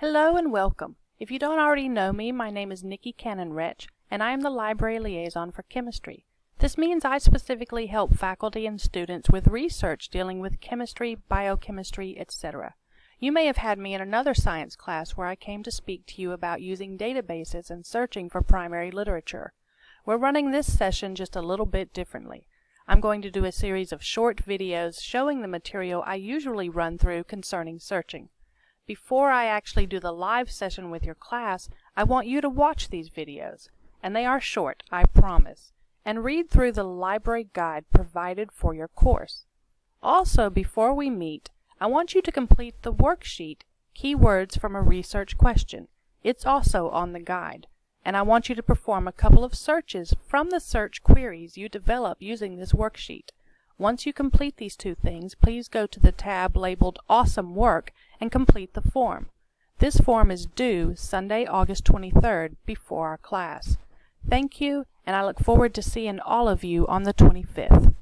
Hello and welcome. If you don't already know me, my name is Cannon-Rech, and I am the Library Liaison for Chemistry. This means I specifically help faculty and students with research dealing with chemistry, biochemistry, etc. You may have had me in another science class where I came to speak to you about using databases and searching for primary literature. We're running this session just a little bit differently. I'm going to do a series of short videos showing the material I usually run through concerning searching. Before I actually do the live session with your class, I want you to watch these videos, and they are short, I promise, and read through the library guide provided for your course. Also, before we meet, I want you to complete the worksheet, Keywords from a Research Question. It's also on the guide, and I want you to perform a couple of searches from the search queries you develop using this worksheet. Once you complete these two things, please go to the tab labeled Awesome Work and complete the form. This form is due Sunday, August 23rd, before our class. Thank you, and I look forward to seeing all of you on the 25th.